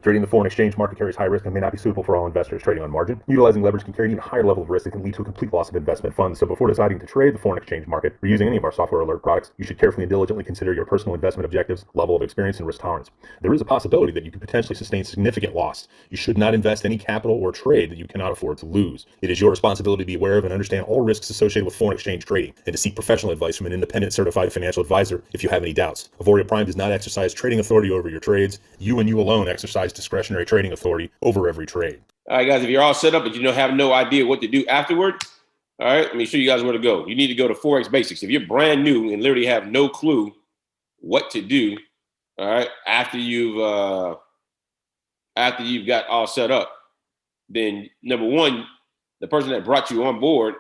Trading the foreign exchange market carries high risk and may not be suitable for all investors. Trading on margin, utilizing leverage can carry an even higher level of risk that can lead to a complete loss of investment funds. So before deciding to trade the foreign exchange market or using any of our software alert products, you should carefully and diligently consider your personal investment objectives, level of experience, and risk tolerance. There is a possibility that you could potentially sustain significant loss. You should not invest any capital or trade that you cannot afford to lose. It is your responsibility to be aware of and understand all risks associated with foreign exchange trading and to seek professional advice from an independent certified financial advisor if you have any doubts. Auvoria Prime does not exercise trading authority over your trades. You and you alone exercise discretionary trading authority over every trade. All right, guys, if you're all set up but you have no idea what to do afterward, all right, let me show you guys where to go. You need to go to Forex Basics. If you're brand new and literally have no clue what to do, all right, after you've got all set up, then number one, the person that brought you on board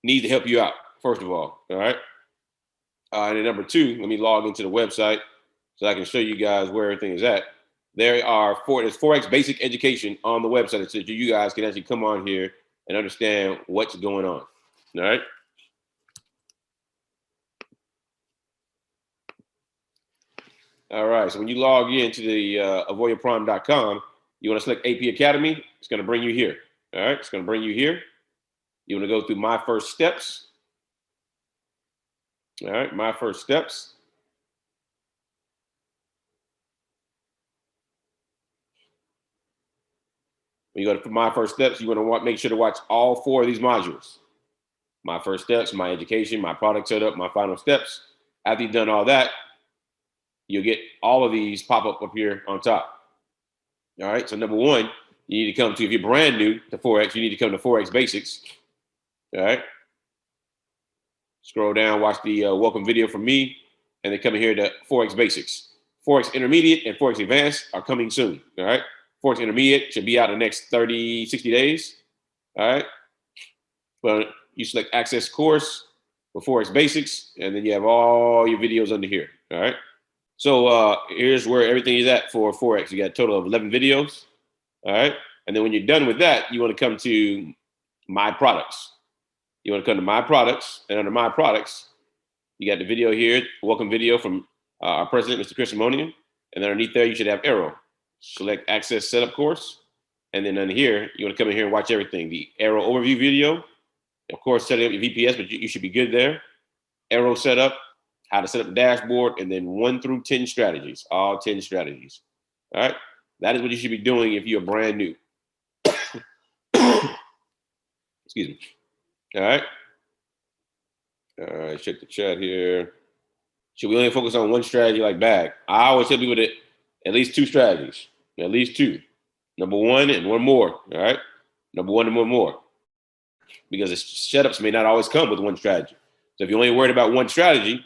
needs to help you out, first of all right? And then number two, let me log into the website so I can show you guys where everything is at. There's Forex Basic Education on the website so that you guys can actually come on here and understand what's going on. All right. All right. So when you log into the AuVoriaPrime.com, you want to select AP Academy. It's going to bring you here. All right. It's going to bring you here. You want to go through My First Steps. All right. My First Steps. When you go to My First Steps, you want to make sure to watch all four of these modules. My First Steps, My Education, My Product Setup, My Final Steps. After you've done all that, you'll get all of these pop up here on top. All right, so number one, you need to come to, if you're brand new to Forex, you need to come to Forex Basics. All right. Scroll down, watch the welcome video from me, and then come in here to Forex Basics. Forex Intermediate and Forex Advanced are coming soon. All right. Forex Intermediate should be out in the next 30, 60 days. All right. Well, you select Access Course for Forex Basics, and then you have all your videos under here. All right. So here's where everything is at for Forex. You got a total of 11 videos. All right. And then when you're done with that, you want to come to My Products. You want to come to My Products, and under My Products, you got the video here, welcome video from our president, Mr. Chris Simonian. And underneath there, you should have AIRO. Select Access Setup Course. And then under here, you want to come in here and watch everything. The AIRO overview video, of course, setting up your VPS, but you should be good there. AIRO setup, how to set up the dashboard, and then 1 through 10 strategies, all 10 strategies. All right. That is what you should be doing if you're brand new. Excuse me. All right. All right. Check the chat here. Should we only focus on one strategy like bag? I always tell people that at least 2 strategies. At least 2. Number 1 and 1 more. All right. Number 1 and 1 more. Because the setups may not always come with 1 strategy. So if you're only worried about 1 strategy,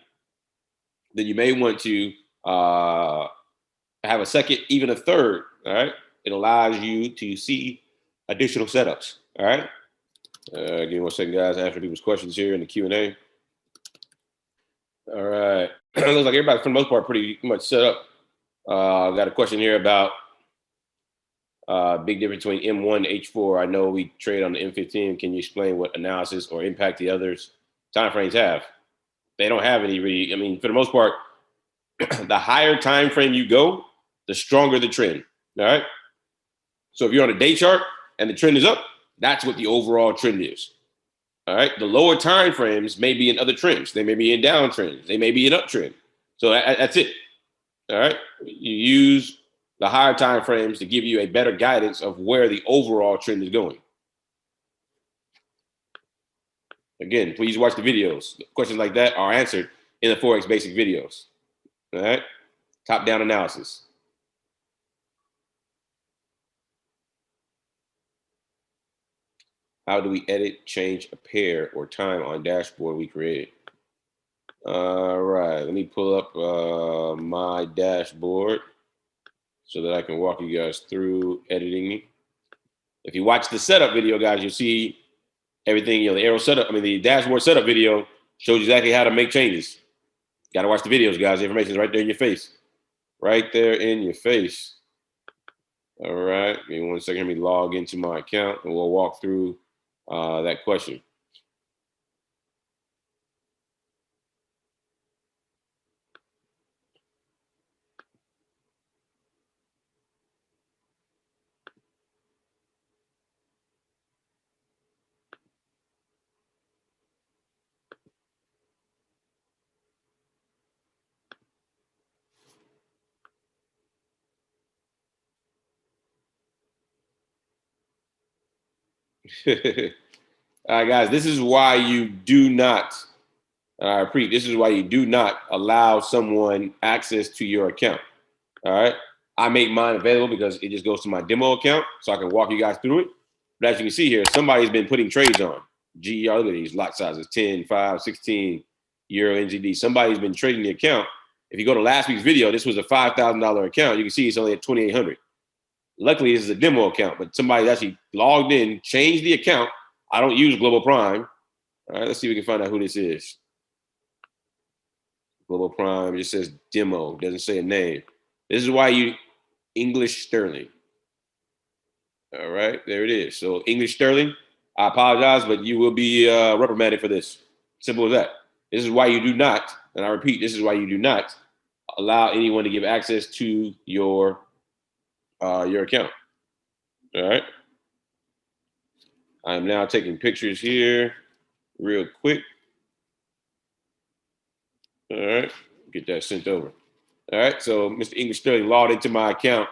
then you may want to have a second, even a third. All right. It allows you to see additional setups. All right. Give me 1 second, guys. Answer people's questions here in the Q&A. All right. Looks like everybody, for the most part, pretty much set up. Got a question here about big difference between M1 and H4. I know we trade on the M15. Can you explain what analysis or impact the others timeframes have? They don't have any really. I mean, for the most part, the higher time frame you go, the stronger the trend. All right. So if you're on a day chart and the trend is up, that's what the overall trend is. All right. The lower time frames may be in other trends. They may be in downtrends. They may be in uptrend. So that's it. All right. You use the higher time frames to give you a better guidance of where the overall trend is going. Again, please watch the videos. Questions like that are answered in the Forex Basic videos. All right. Top-down analysis. How do we edit, change a pair or time on dashboard we created? All right, let me pull up my dashboard so that I can walk you guys through editing. If you watch the setup video, guys, you'll see everything, the AIRO setup, the dashboard setup video shows you exactly how to make changes. Got to watch the videos, guys. The information is right there in your face. Right there in your face. All right, give me 1 second. Let me log into my account and we'll walk through that question. All right, guys, this is why you do not, I repeat, this is why you do not allow someone access to your account. All right. I make mine available because it just goes to my demo account so I can walk you guys through it. But as you can see here, somebody's been putting trades on. GER, look at these lot sizes 10, 5, 16, Euro, NZD. Somebody's been trading the account. If you go to last week's video, this was a $5,000 account. You can see it's only at 2,800. Luckily, this is a demo account, but somebody actually logged in, changed the account. I don't use Global Prime. All right, let's see if we can find out who this is. Global Prime just says demo, doesn't say a name. This is why you English sterling. All right, there it is. So English sterling, I apologize, but you will be reprimanded for this. Simple as that. This is why you do not, and I repeat, this is why you do not allow anyone to give access to your account. All right. I'm now taking pictures here real quick. All right, get that sent over. All right, so Mr. English Sterling logged into my account.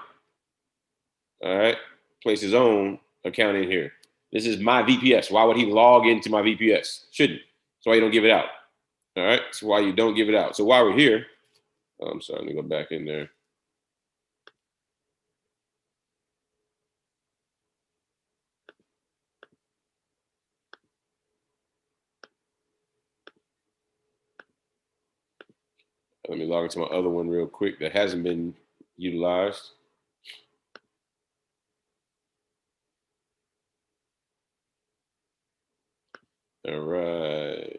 All right, place his own account in here. This is my VPS. Why would he log into my VPS? Shouldn't. That's why you don't give it out. All right, that's why you don't give it out. So while we're here, I'm sorry, let me go back in there. Let me log into my other one real quick that hasn't been utilized. All right.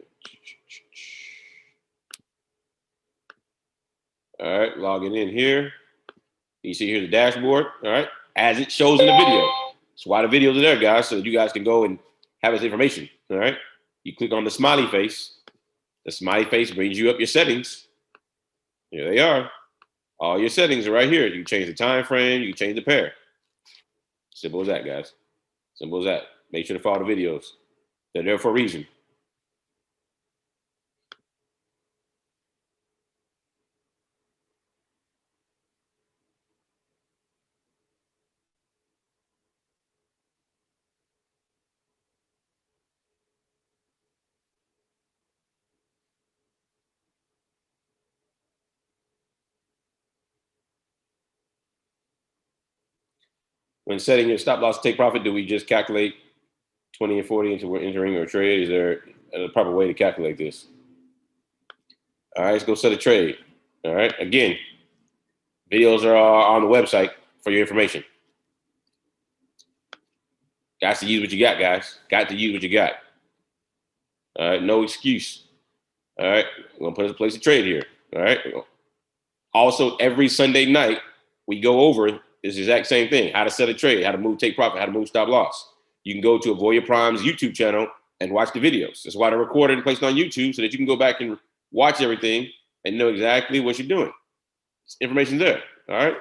All right, logging in here. You see here the dashboard, all right, as it shows in the video. That's why the videos are there, guys, so you guys can go and have this information, all right? You click on the smiley face. The smiley face brings you up your settings. Here they are. All your settings are right here. You can change the time frame. You can change the pair. Simple as that, guys. Simple as that. Make sure to follow the videos. They're there for a reason. When setting your stop loss take profit, do we just calculate 20 and 40 into we're entering or trade? Is there a proper way to calculate this? All right, let's go set a trade. All right, again, videos are on the website for your information. Got to use what you got, guys. Got to use what you got. All right, no excuse. All right, we're gonna put us a place to trade here. All right. Also, every Sunday night we go over this exact same thing: how to set a trade, how to move take profit, how to move stop loss. You can go to Auvoria Prime's YouTube channel and watch the videos. That's why they're recorded and placed on YouTube so that you can go back and watch everything and know exactly what you're doing. Information's there. All right.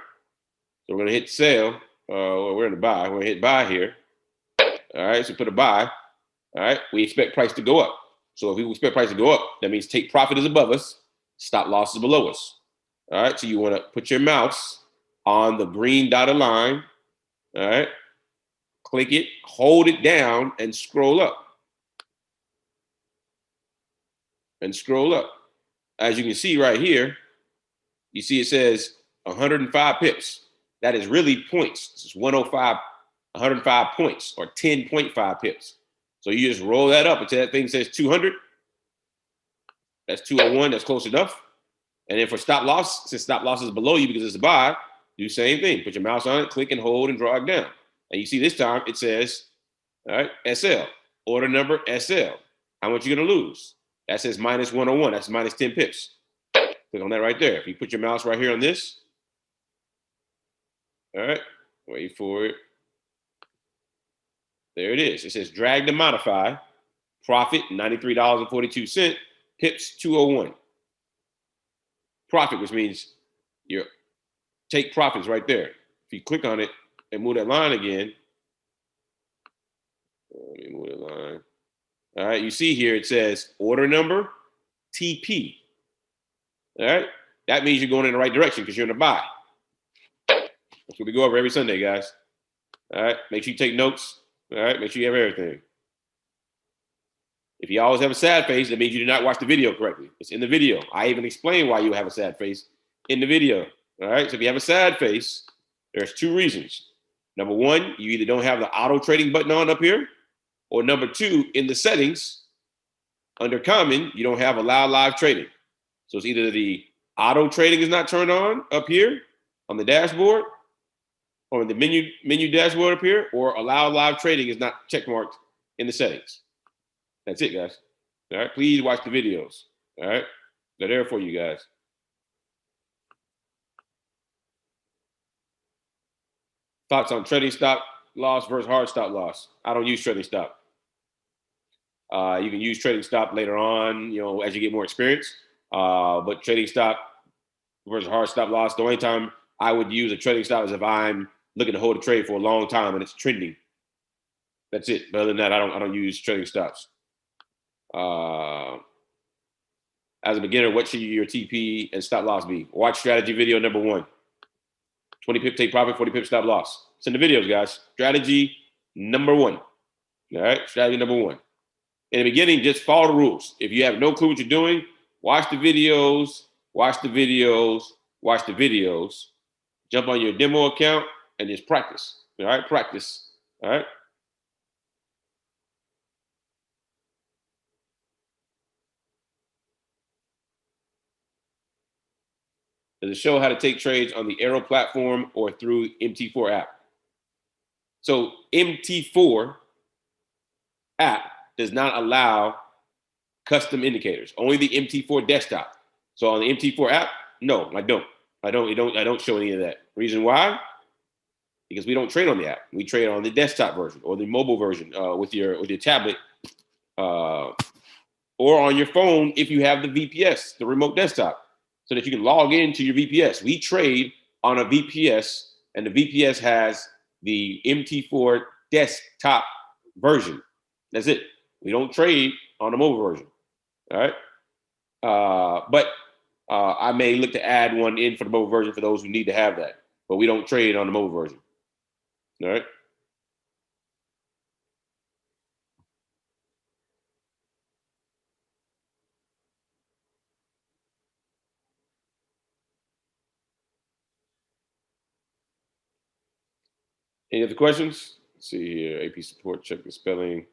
So we're gonna hit sell. We're in the buy. We're gonna hit buy here. All right. So put a buy. All right. We expect price to go up. So if we expect price to go up, that means take profit is above us, stop loss is below us. All right. So you want to put your mouse on the green dotted line. All right. Click it, hold it down, and scroll up. And scroll up. As you can see right here, you see it says 105 pips. That is really points. This is 105, 105 points or 10.5 pips. So you just roll that up until that thing says 200. That's 201. That's close enough. And then for stop loss, since stop loss is below you because it's a buy, do the same thing. Put your mouse on it, click and hold and draw it down. And you see this time it says, all right, SL, order number SL. How much you're going to lose? That says minus 101. That's minus 10 pips. Click on that right there. If you put your mouse right here on this, all right, wait for it. There it is. It says drag to modify, profit $93.42, pips 201. Profit, which means your take profits right there. If you click on it and move that line again, let me move that line. All right, you see here it says order number TP. All right, that means you're going in the right direction because you're in a buy. That's what we go over every Sunday, guys. All right, make sure you take notes. All right, make sure you have everything. If you always have a sad face, that means you did not watch the video correctly. It's in the video. I even explain why you have a sad face in the video. All right, so if you have a sad face, there's two reasons. Number one, you either don't have the auto trading button on up here, or number two, in the settings, under common, you don't have allow live trading. So it's either the auto trading is not turned on up here on the dashboard, or in the menu dashboard up here, or allow live trading is not checkmarked in the settings. That's it, guys. All right, please watch the videos. All right, they're there for you guys. Thoughts on trading stop loss versus hard stop loss? I don't use trading stop. You can use trading stop later on, as you get more experience. But trading stop versus hard stop loss, the only time I would use a trading stop is if I'm looking to hold a trade for a long time and it's trending. That's it. But other than that, I don't use trading stops. As a beginner, what should your TP and stop loss be? Watch strategy video number 1. 20 pip take profit, 40 pip stop loss. It's in the videos, guys. Strategy number 1. All right, strategy number 1. In the beginning, just follow the rules. If you have no clue what you're doing, watch the videos, watch the videos, watch the videos. Jump on your demo account and just practice. All right, practice. All right. Does it show how to take trades on the AIRO platform or through MT4 app? So MT4 app does not allow custom indicators, only the MT4 desktop. So on the MT4 app, no, I don't show any of that. Reason why? Because we don't trade on the app. We trade on the desktop version or the mobile version with your tablet or on your phone if you have the VPS, the remote desktop, so that you can log into your VPS. We trade on a VPS, and the VPS has the MT4 desktop version. That's it. We don't trade on the mobile version. All right. But I may look to add one in for the mobile version for those who need to have that. But we don't trade on the mobile version. All right. Any other questions? Let's see here. AP support, check the spelling.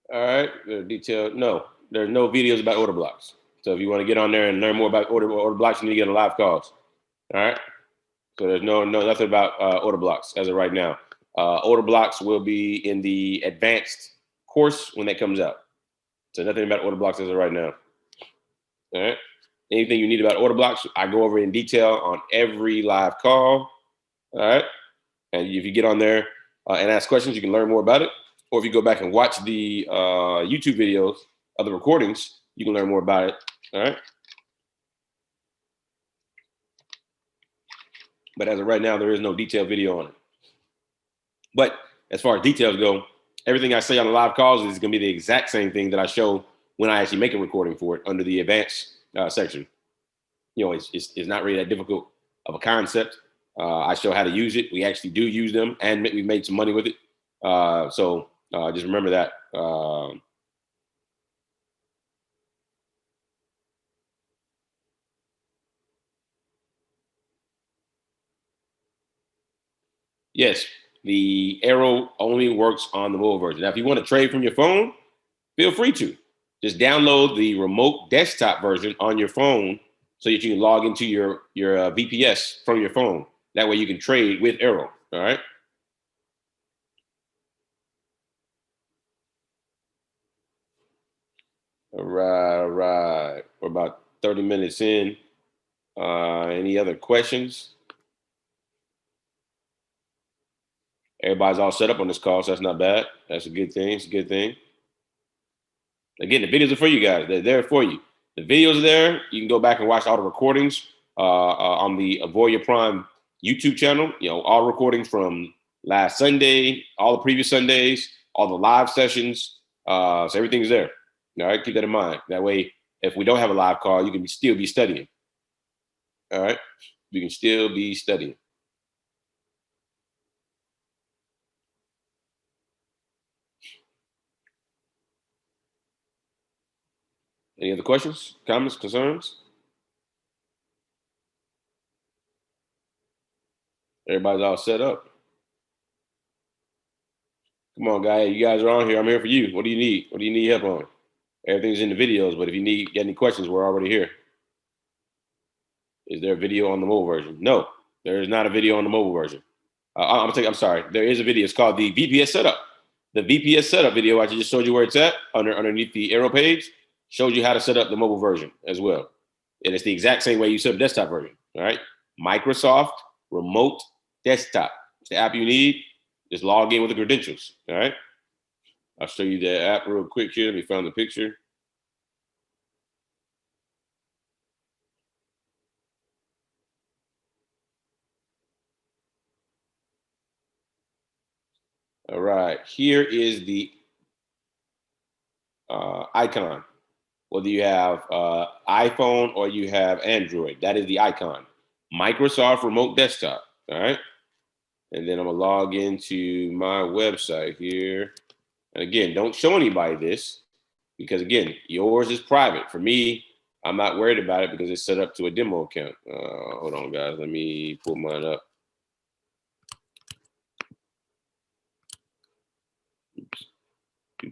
All right. Detailed. No, there's no videos about order blocks. So if you want to get on there and learn more about order blocks, you need to get on live calls. All right. So there's nothing about order blocks as of right now. Order blocks will be in the advanced course when that comes out. So nothing about order blocks as of right now. All right. Anything you need about order blocks, I go over in detail on every live call. All right. And if you get on there and ask questions, you can learn more about it. Or if you go back and watch the YouTube videos of the recordings, you can learn more about it. All right. But as of right now, there is no detailed video on it. But as far as details go, everything I say on the live calls is going to be the exact same thing that I show when I actually make a recording for it under the advanced section. It's not really that difficult of a concept. I show how to use it. We actually do use them, and we made some money with it. So just remember that. Yes, the AIRO only works on the mobile version. Now, if you want to trade from your phone, feel free to. Just download the remote desktop version on your phone so that you can log into your VPS from your phone. That way you can trade with AIRO. All right. All right. All right. We're about 30 minutes in. Any other questions? Everybody's all set up on this call, so that's not bad. That's a good thing. It's a good thing. Again, the videos are for you guys. They're there for you. The videos are there. You can go back and watch all the recordings on the Auvoria Prime YouTube channel. You know, all recordings from last Sunday, all the previous Sundays, all the live sessions. So everything's there. All right, keep that in mind. That way, if we don't have a live call, you can still be studying. All right, you can still be studying. Any other questions, comments, concerns? Everybody's all set up. Come on, guys. You guys are on here. I'm here for you. What do you need? What do you need help on? Everything's in the videos, but if you get any questions, we're already here. Is there a video on the mobile version? No, there is not a video on the mobile version. I'm sorry. There is a video. It's called the VPS setup. The VPS setup video I just showed you where it's at underneath the AIRO page shows you how to set up the mobile version as well. And it's the exact same way you set up the desktop version. All right. Microsoft Remote Desktop. It's the app you need. Just log in with the credentials. All right. I'll show you the app real quick here. Let me find the picture. All right. Here is the icon. Whether you have iPhone or you have Android, that is the icon. Microsoft Remote Desktop. All right. And then I'm going to log into my website here. And again, don't show anybody this because, again, yours is private. For me, I'm not worried about it because it's set up to a demo account. Hold on, guys. Let me pull mine up. So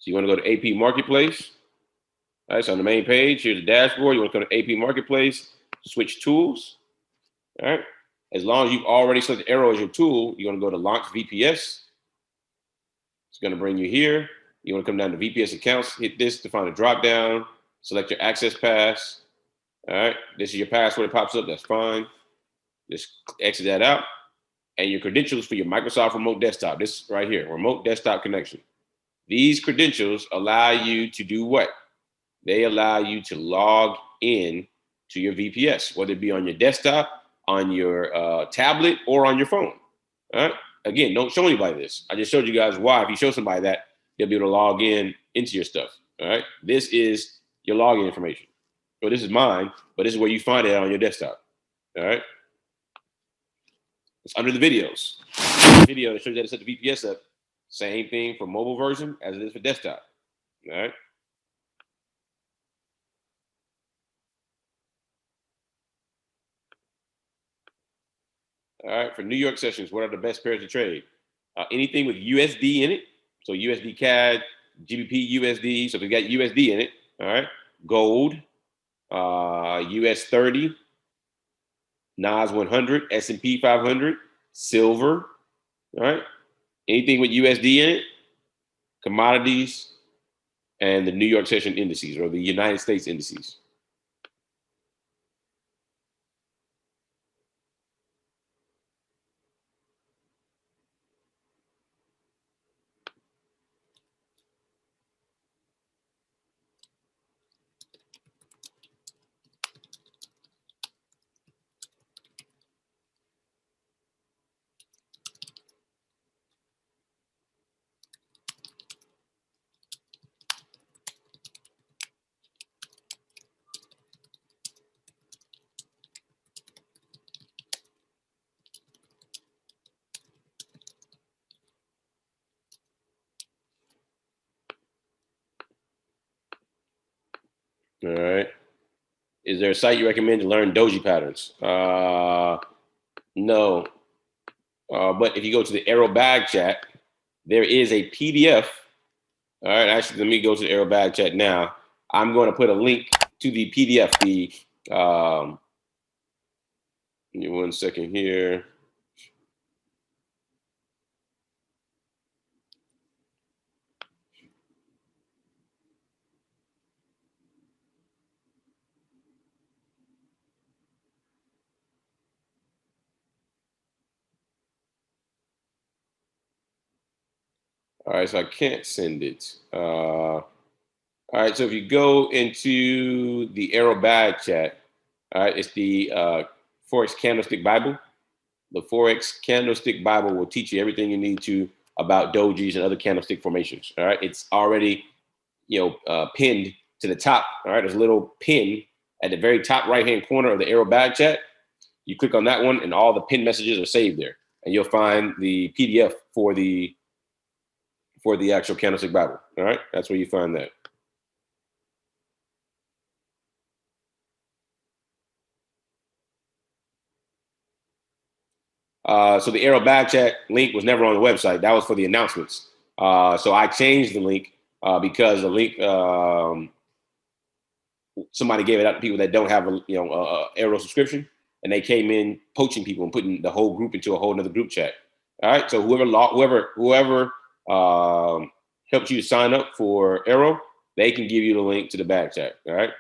you want to go to AP Marketplace. All right, so on the main page, here's the dashboard. You want to go to AP Marketplace, switch tools. All right. As long as you've already selected AIRO as your tool, you're going to go to Launch VPS. It's going to bring you here. You want to come down to VPS accounts, hit this to find a drop down, select your access pass. All right. This is your password. It pops up. That's fine. Just exit that out. And your credentials for your Microsoft Remote Desktop. This right here, Remote Desktop Connection. These credentials allow you to do what? They allow you to log in to your VPS, whether it be on your desktop, on your tablet, or on your phone. All right. Again, don't show anybody this. I just showed you guys why. If you show somebody that, they'll be able to log in into your stuff. All right. This is your login information. So this is mine, but this is where you find it on your desktop. All right. It's under the videos. The video that shows you how to set the VPS up. Same thing for mobile version as it is for desktop. All right. All right. For New York sessions, what are the best pairs to trade? Anything with USD in it. So USD CAD, GBP USD. So if we got USD in it, all right. Gold, US 30, NAS 100, S&P 500, silver, all right. Anything with USD in it, commodities, and the New York session indices or the United States indices. All right. Is there a site you recommend to learn doji patterns? No. But if you go to the Arrow Bag Chat, there is a PDF. All right, actually, let me go to the Arrow Bag Chat now. I'm going to put a link to the PDF. Give me 1 second here. All right, so I can't send it. All right, so if you go into the Arrow Bag Chat, all right, it's the Forex Candlestick Bible. The Forex Candlestick Bible will teach you everything you need to about dojis and other candlestick formations. All right, it's already pinned to the top. All right, there's a little pin at the very top right-hand corner of the Arrow Bag Chat. You click on that one, and all the pinned messages are saved there, and you'll find the PDF for the actual candlestick Bible. All right, that's where you find that. So the Arrow Bag Chat link was never on the website. That was for the announcements. So I changed the link because the link somebody gave it out to people that don't have a Arrow subscription, and they came in poaching people and putting the whole group into a whole another group chat. All right. So whoever helped you sign up for Arrow, they can give you the link to the Bag Chat. All right.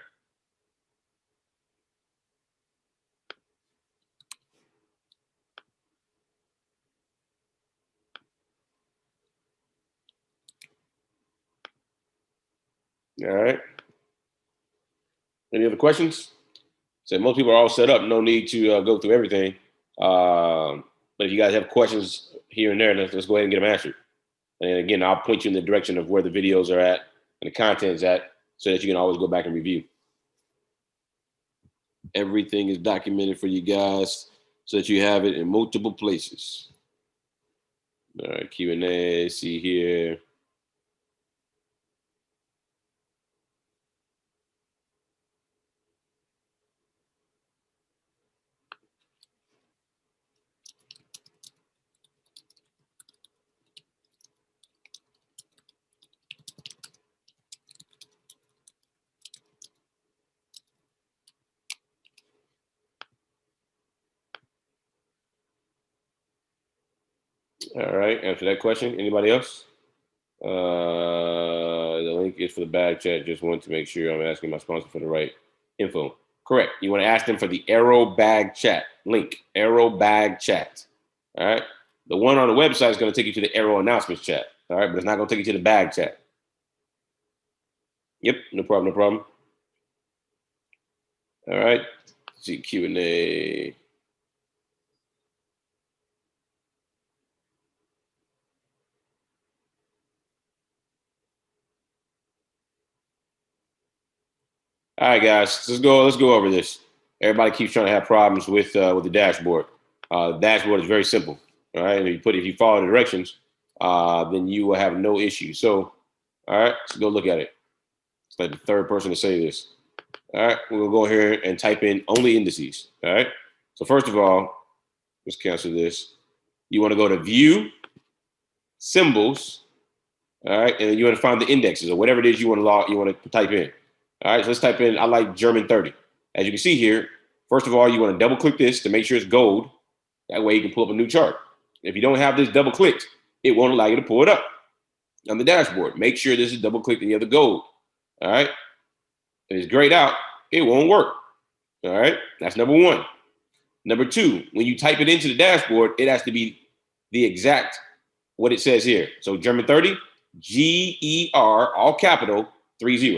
All right. Any other questions? So most people are all set up. No need to go through everything. But if you guys have questions here and there, let's go ahead and get them answered. And again, I'll point you in the direction of where the videos are at and the content's at, so that you can always go back and review. Everything is documented for you guys so that you have it in multiple places. All right, Q&A, see here. All right, answer that question. Anybody else? The link is for the Bag Chat. Just wanted to make sure I'm asking my sponsor for the right info. Correct. You want to ask them for the Arrow Bag Chat link. Arrow Bag Chat. All right. The one on the website is going to take you to the Arrow Announcements Chat. All right, but it's not going to take you to the Bag Chat. Yep. No problem. No problem. All right. Let's see Q&A. All right, guys, let's go over this. Everybody keeps trying to have problems with the dashboard. The dashboard is very simple. All right, and if you follow the directions, then you will have no issue. So, all right, let's go look at it. It's like the third person to say this. All right, we'll go here and type in only indices. All right. So first of all, let's cancel this. You want to go to View, Symbols. All right, and then you want to find the indexes or whatever it is you want to type in. All right, so let's type in, I like German 30. As you can see here, first of all, you want to double click this to make sure it's gold. That way you can pull up a new chart. If you don't have this double clicked, it won't allow you to pull it up on the dashboard. Make sure this is double clicked and you have the gold. All right. If it's grayed out, it won't work. All right. That's number one. Number two, when you type it into the dashboard, it has to be the exact what it says here. So German 30, GER, all capital, 30.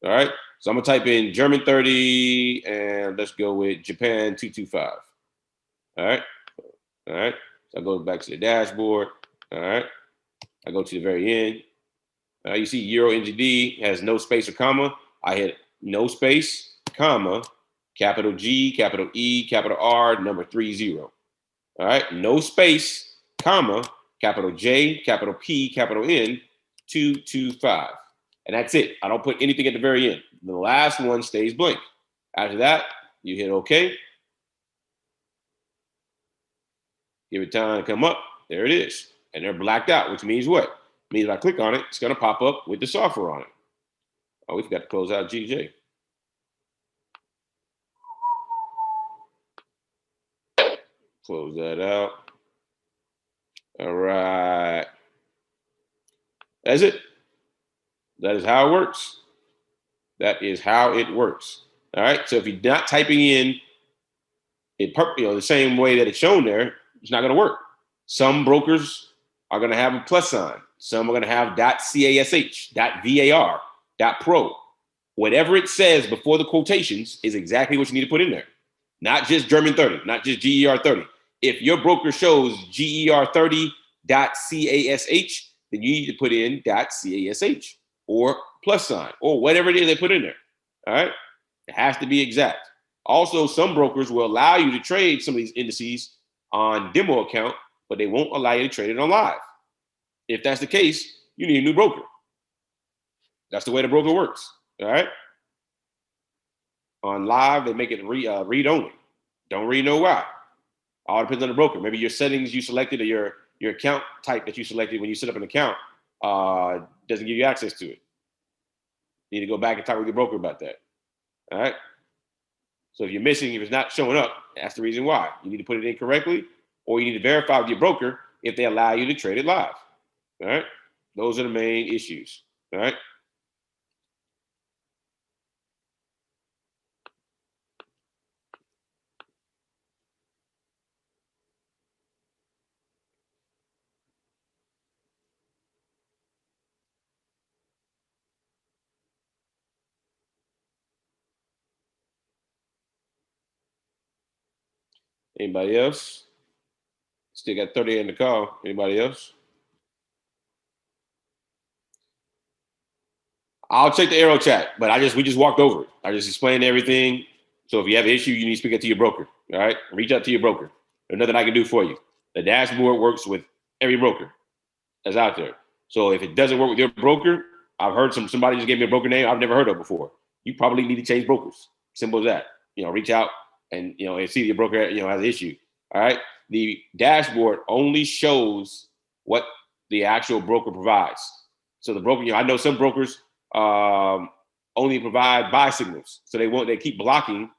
All right. So I'm going to type in German 30 and let's go with Japan 225. All right. All right. So I go back to the dashboard. All right. I go to the very end. You see Euro NGD has no space or comma. I hit no space, comma, capital G, capital E, capital R, number 30. All right. No space, comma, capital J, capital P, capital N, 225. And that's it. I don't put anything at the very end. The last one stays blank. After that, you hit OK. Give it time to come up. There it is. And they're blacked out, which means what? It means if I click on it, it's going to pop up with the software on it. Oh, we forgot to close out GJ. Close that out. All right. That's it. That is how it works. That is how it works. All right. So if you're not typing in it, the same way that it's shown there, it's not going to work. Some brokers are going to have a plus sign. Some are going to have .cash, .var, .pro. Whatever it says before the quotations is exactly what you need to put in there. Not just German 30, not just GER 30. If your broker shows GER 30 .cash, then you need to put in .cash or plus sign or whatever it is they put in there. All right. It has to be exact. Also, some brokers will allow you to trade some of these indices on demo account, but they won't allow you to trade it on live. If that's the case, you need a new broker. That's the way the broker works. All right. On live, they make it read only. Don't really know why. All depends on the broker. Maybe your settings you selected or your account type that you selected when you set up an account doesn't give you access to it. You need to go back and talk with your broker about that. All right. So if you're missing, if it's not showing up, that's the reason why. You need to put it in correctly, or you need to verify with your broker if they allow you to trade it live. All right. Those are the main issues. All right. Anybody else? Still got 30 in the call. Anybody else? I'll check the AIRO chat, but we just walked over it. I just explained everything. So if you have an issue, you need to speak it to your broker. All right, reach out to your broker. There's nothing I can do for you. The dashboard works with every broker that's out there. So if it doesn't work with your broker, I've heard somebody just gave me a broker name I've never heard of before. You probably need to change brokers. Simple as that. Reach out and and see if your broker has an issue. All right. The dashboard only shows what the actual broker provides. So the broker, I know some brokers only provide buy signals, so they keep blocking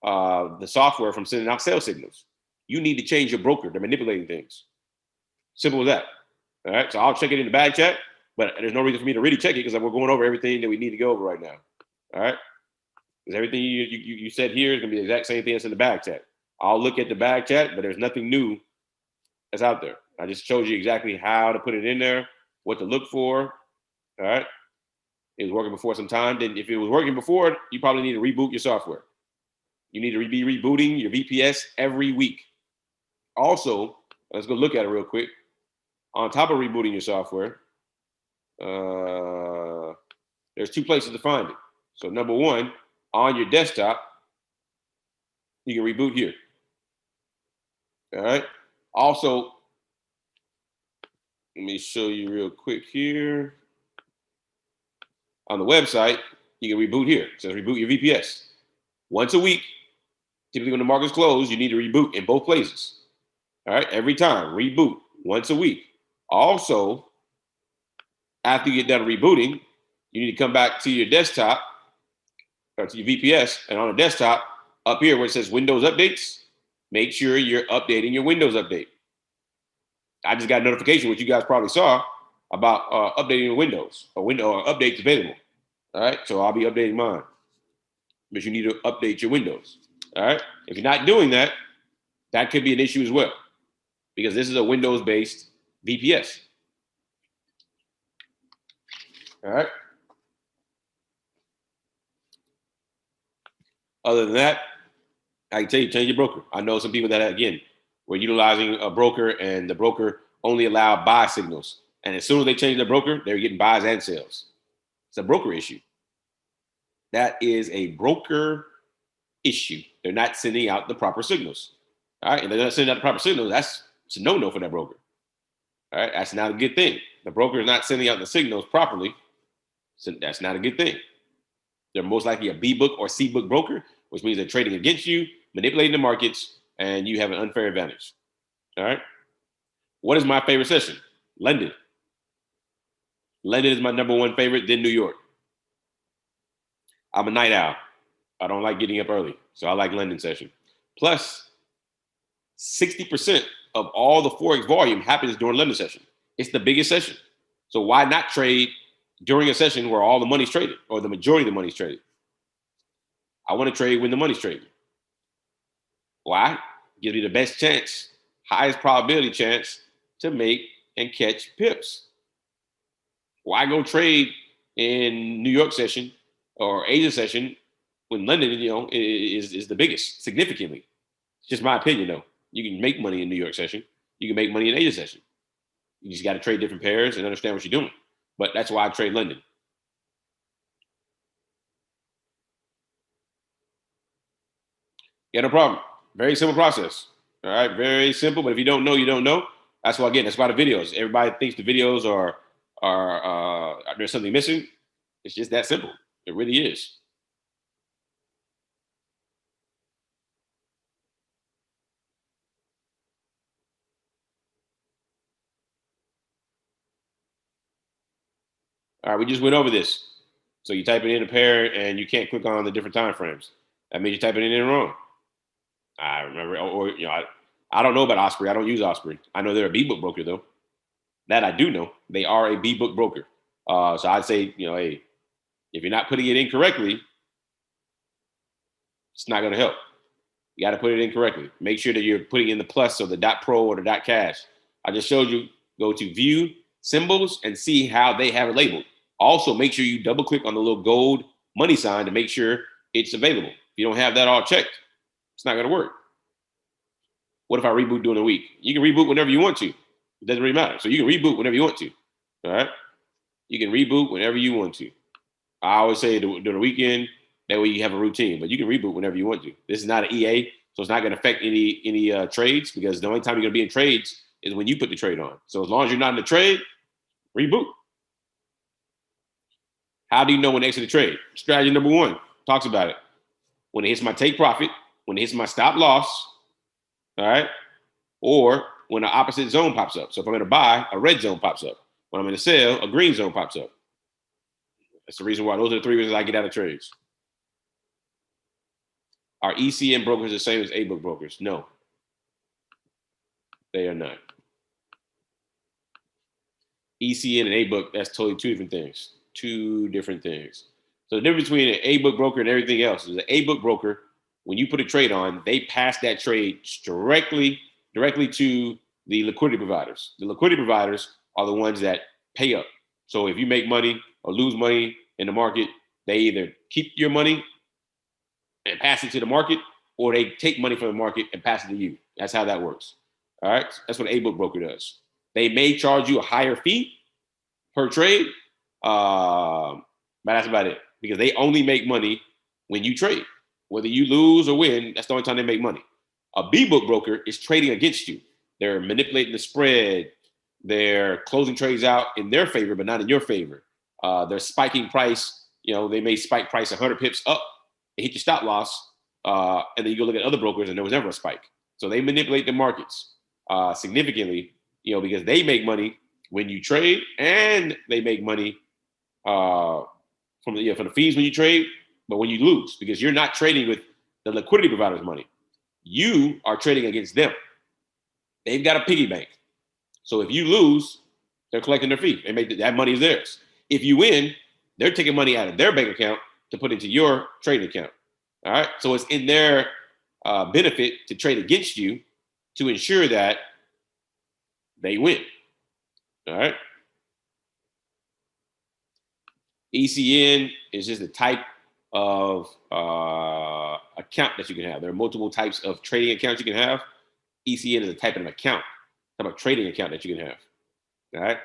the software from sending out sell signals. You need to change your broker. They're manipulating things. Simple as that. All right. So I'll check it in the back chat, but there's no reason for me to really check it because we're going over everything that we need to go over right now. All right. Because everything you said here is going to be the exact same thing that's in the back chat. I'll look at the back chat, but there's nothing new that's out there. I just showed you exactly how to put it in there, what to look for. All right. It was working before some time. Then if it was working before, you probably need to reboot your software. You need to be rebooting your VPS every week. Also, let's go look at it real quick. On top of rebooting your software, there's two places to find it. So number one, on your desktop, you can reboot here. All right. Also, let me show you real quick here. On the website, you can reboot here. It says reboot your VPS. Once a week, typically when the market's closed, you need to reboot in both places. All right. Every time, reboot once a week. Also, after you get done rebooting, you need to come back to your desktop or to your VPS, and on the desktop, up here where it says Windows Updates, make sure you're updating your Windows update. I just got a notification, which you guys probably saw, about updating your Windows or updates available. All right, so I'll be updating mine, but you need to update your Windows. All right, if you're not doing that, that could be an issue as well, because this is a Windows-based VPS. All right. Other than that, I can tell you, change your broker. I know some people that, again, were utilizing a broker and the broker only allowed buy signals. And as soon as they changed their broker, they were getting buys and sells. It's a broker issue. That is a broker issue. They're not sending out the proper signals. All right. And they're not sending out the proper signals. It's a no-no for that broker. All right. That's not a good thing. The broker is not sending out the signals properly. So that's not a good thing. They're most likely a B book or C book broker, which means they're trading against you, manipulating the markets, and you have an unfair advantage. All right. What is my favorite session? London. London is my number one favorite, then New York. I'm a night owl. I don't like getting up early, so I like London session. Plus, 60% of all the Forex volume happens during London session. It's the biggest session. So why not trade during a session where all the money's traded or the majority of the money's traded? I want to trade when the money's traded. Why? Gives me the best chance, highest probability chance to make and catch pips. Why go trade in New York session or Asia session when London, is the biggest significantly? It's just my opinion, though. You can make money in New York session. You can make money in Asia session. You just got to trade different pairs and understand what you're doing. But that's why I trade London. Yeah, no problem. Very simple process. All right, very simple. But if you don't know, you don't know. That's why, again, that's why the videos. Everybody thinks the videos are there's something missing. It's just that simple. It really is. All right, we just went over this. So you type it in a pair and you can't click on the different time frames. That means you type it in wrong. I remember, I don't know about Osprey. I don't use Osprey. I know they're a B book broker though. That I do know. They are a B book broker. So I'd say, hey, if you're not putting it in correctly, it's not going to help. You got to put it in correctly. Make sure that you're putting in the plus or the dot pro or the dot cash. I just showed you. Go to view symbols and see how they have it labeled. Also, make sure you double click on the little gold money sign to make sure it's available. If you don't have that all checked, it's not going to work. What if I reboot during the week? You can reboot whenever you want to. It doesn't really matter. So you can reboot whenever you want to. All right. You can reboot whenever you want to. I always say during the weekend, that way you have a routine, but you can reboot whenever you want to. This is not an EA, so it's not going to affect any trades, because the only time you're going to be in trades is when you put the trade on. So as long as you're not in the trade, reboot. How do you know when to exit the trade? Strategy number one talks about it. When it hits my take profit, when it hits my stop loss, all right, or when the opposite zone pops up. So if I'm going to buy, a red zone pops up. When I'm going to sell, a green zone pops up. That's the reason why. Those are the three reasons I get out of trades. Are ECN brokers the same as A-book brokers? No, they are not. ECN and A-book, that's totally two different things. Two different things. So the difference between an A-book broker and everything else is an A-book broker, when you put a trade on, they pass that trade directly to the liquidity providers. The liquidity providers are the ones that pay up. So if you make money or lose money in the market, they either keep your money and pass it to the market, or they take money from the market and pass it to you. That's how that works. All right. That's what an A-book broker does. They may charge you a higher fee per trade, but that's about it, because they only make money when you trade. Whether you lose or win, that's the only time they make money. A B-book broker is trading against you. They're manipulating the spread. They're closing trades out in their favor, but not in your favor. They're spiking price. They may spike price 100 pips up, they hit your stop loss, and then you go look at other brokers and there was never a spike. So they manipulate the markets significantly, because they make money when you trade, and they make money from the fees when you trade, but when you lose, because you're not trading with the liquidity provider's money. You are trading against them. They've got a piggy bank. So if you lose, they're collecting their fee. They make that money is theirs. If you win, they're taking money out of their bank account to put into your trading account. All right. So it's in their benefit to trade against you to ensure that they win. All right. ECN is just a type of account that you can have. There are multiple types of trading accounts you can have. ECN is a type of account, type of trading account that you can have. All right.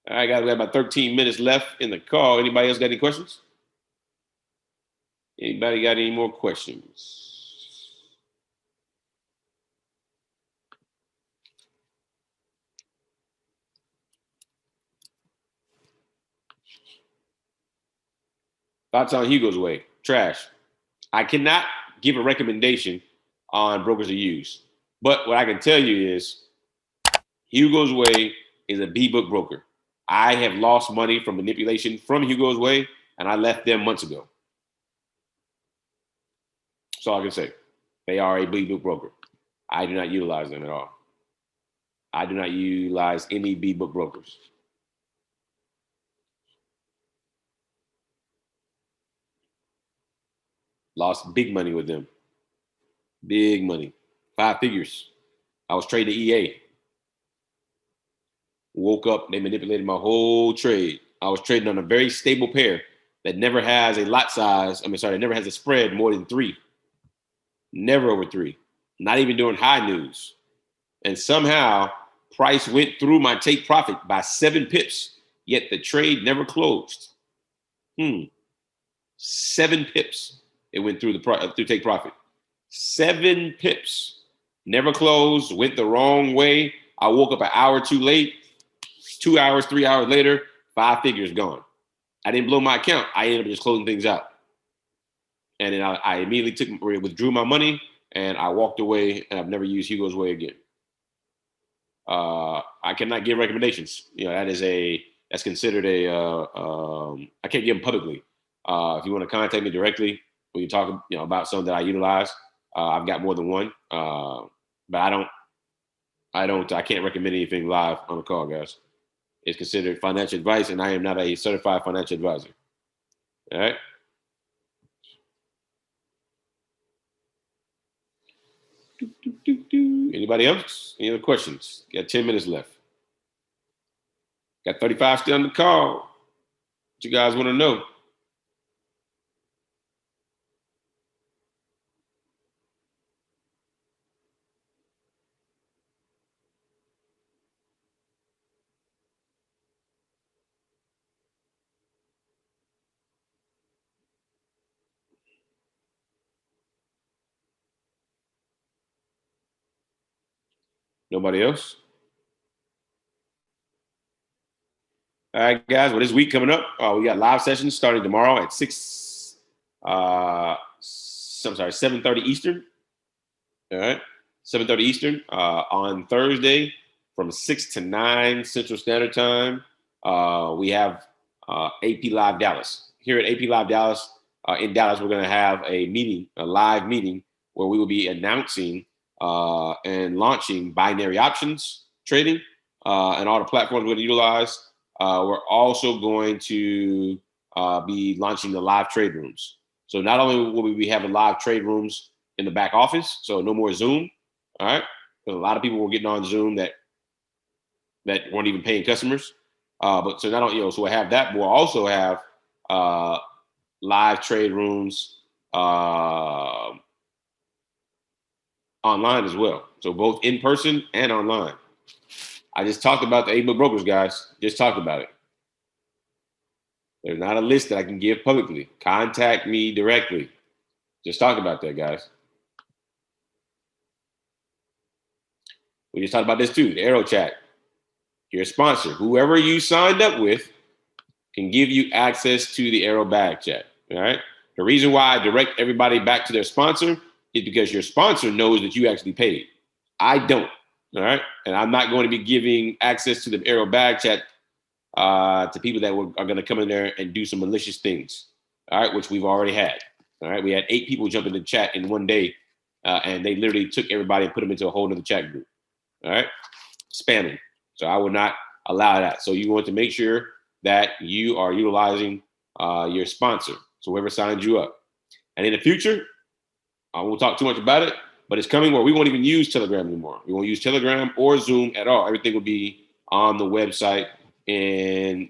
All right, guys, we have about 13 minutes left in the call. Anybody else got any questions? Anybody got any more questions? Thoughts on Hugo's way? Trash. I cannot give a recommendation on brokers to use. But what I can tell you is Hugo's Way is a B-book broker. I have lost money from manipulation from Hugo's Way, and I left them months ago. That's all I can say. They are a B-book broker. I do not utilize them at all. I do not utilize any B-book brokers. Lost big money with them. Big money. 5 figures. I was trading EA. Woke up, they manipulated my whole trade. I was trading on a very stable pair that never has a lot size. It never has a spread more than 3. Never over 3. Not even during high news. And somehow, price went through my take profit by 7 pips, yet the trade never closed. 7 pips. It went through through take profit. 7 pips. Never closed, went the wrong way. I woke up an hour too late. 2 hours, 3 hours later, 5 figures gone. I didn't blow my account. I ended up just closing things out. And then I immediately withdrew my money and I walked away, and I've never used Hugo's Way again. I cannot give recommendations. That's considered I can't give them publicly. If you want to contact me directly, we can talk, about something that I utilize. I've got more than one, but I can't recommend anything live on the call, guys. It's considered financial advice, and I am not a certified financial advisor. All right. Anybody else? Any other questions? Got 10 minutes left. Got 35 still on the call. What you guys want to know? Nobody else? All right, guys. Well, this week coming up, we got live sessions starting tomorrow at 7:30 Eastern. All right, 7:30 Eastern. On Thursday from 6 to 9 Central Standard Time, we have AP Live Dallas. Here at AP Live Dallas, in Dallas, we're going to have a live meeting, where we will be announcing and launching binary options trading and all the platforms we're going to utilize. We're also going to be launching the live trade rooms. So not only will we be having live trade rooms in the back office, so no more Zoom, all right? Because a lot of people were getting on Zoom that weren't even paying customers. But so not only, so we'll have that, but we'll also have live trade rooms online as well. So both in person and online. I just talked about the 8-book brokers, guys. Just talked about it. There's not a list that I can give publicly. Contact me directly. Just talked about that, guys. We just talked about this too, the AIRO chat. Your sponsor, whoever you signed up with, can give you access to the AIRO bag chat. All right. The reason why I direct everybody back to their sponsor is because your sponsor knows that you actually paid. I don't. All right. And I'm not going to be giving access to the AIRO bag chat to people that are going to come in there and do some malicious things. All right. Which we've already had. All right. We had 8 people jump into the chat in one day, and they literally took everybody and put them into a whole other chat group. All right. Spamming. So I will not allow that. So you want to make sure that you are utilizing your sponsor. So whoever signed you up. And in the future, I won't talk too much about it, but it's coming where we won't even use Telegram anymore. We won't use Telegram or Zoom at all. Everything will be on the website in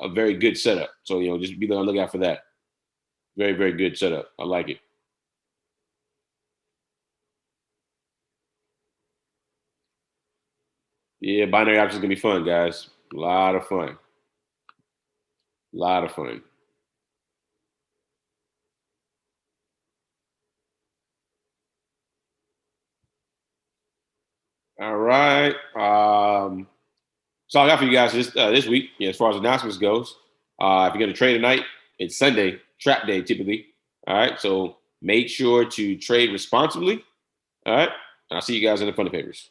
a very good setup. So, just be on the lookout for that. Very, very good setup. I like it. Yeah, binary options is going to be fun, guys. A lot of fun. A lot of fun. All right. So I got for you guys this week, as far as announcements goes. If you're going to trade tonight, it's Sunday, trap day typically. All right. So make sure to trade responsibly. All right. And I'll see you guys in the funding papers.